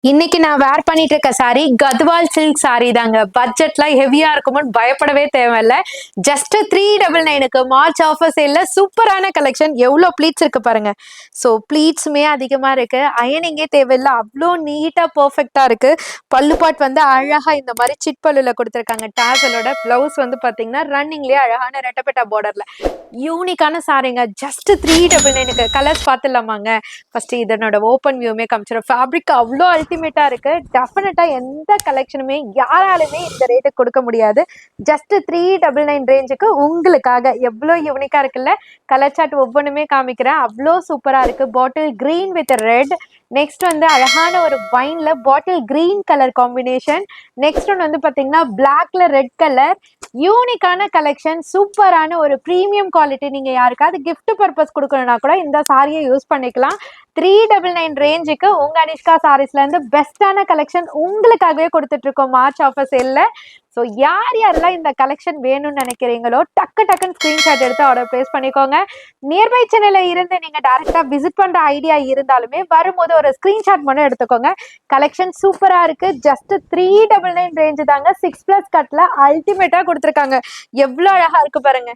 இன்னைக்கு நான் வேர் பண்ணிட்டு இருக்க சாரி கத்வால் சில்க் சாரி தாங்க. பட்ஜெட்ல ஹெவியா இருக்குமோன்னு பயப்படவே தேவையில்ல. ஜஸ்ட் 399க்கு மார்ச் ஆஃபர் சேல்ல சூப்பரான கலெக்ஷன். எவ்ளோ ப்ளீட்ஸ் இருக்கு பாருங்க. ஸோ ப்ளீட்ஸுமே அதிகமா இருக்கு. அயர்னிங்கே தேவையில்ல. அவ்ளோ நீட்டா பெர்ஃபெக்ட்டா இருக்கு. பல்லு பார்ட் வந்து அழகா இந்த மாரி சிட் பல்லுல குடுத்துருக்காங்க. டாசலோட ப்ளவுஸ் வந்து பாத்தீங்கன்னா, ரன்னிங்லயே அழகான ரெட்டப்பட்டா பார்டர்ல. யூனிக்கான சாரிங்க. ஜஸ்ட் 399க்கு கலர்ஸ் பாத்துடலாமாங்க? ஃபர்ஸ்ட் இதனோட ஓப்பன் வியூமே காமிச்சிடும். ஃபேப்ரிக் அவ்வளோ அல்டிமேட்டா இருக்கு. டெஃபினட்டா எந்த கலெக்ஷனுமே யாராலுமே இந்த ரேட்டுக்கு கொடுக்க முடியாது. ஜஸ்ட் 399 ரேஞ்சுக்கு உங்களுக்காக எவ்வளோ யூனிக்கா இருக்குல்ல. கலர் சார்ட் ஒவ்வொன்றுமே காமிக்கிறேன். அவ்வளோ சூப்பரா இருக்கு. Bottle green with red. Next வந்து அழகான ஒரு வைன்ல bottle green colour combination. Next ஒன்று வந்து பாத்தீங்கன்னா பிளாக்ல ரெட் கலர். யூனிக்கான கலெக்ஷன். சூப்பரான ஒரு ப்ரீமியம் குவாலிட்டி. நீங்க யாருக்காவது கிஃப்ட் பர்பஸ் கொடுக்கணும்னா கூட இந்த சாரியை யூஸ் பண்ணிக்கலாம். 399 ரேஞ்சுக்கு உங்க அனிஷ்கா சாரீஸ்ல இருந்து பெஸ்டான கலெக்ஷன் உங்களுக்காகவே கொடுத்துட்டு இருக்கோம் மார்ச் ஆஃபர் சேல்ல. ஸோ யார் யாரெல்லாம் இந்த கலெக்ஷன் வேணும்னு நினைக்கிறீங்களோ டக்குன்னு ஸ்கிரீன்ஷாட் எடுத்து ஆர்டர் பிளேஸ் பண்ணிக்கோங்க. நியர்பை சென்னையில இருந்து நீங்க டைரக்டா விசிட் பண்ற ஐடியா இருந்தாலுமே வரும்போது ஒரு ஸ்கிரீன்ஷாட் மட்டும் எடுத்துக்கோங்க. கலெக்ஷன் சூப்பரா இருக்கு. ஜஸ்ட் 399 ரேஞ்சு தாங்க. 6+ கட்ல அல்டிமேட்டா கொடுத்துருக்காங்க. எவ்வளவு அழகா இருக்கு பாருங்க.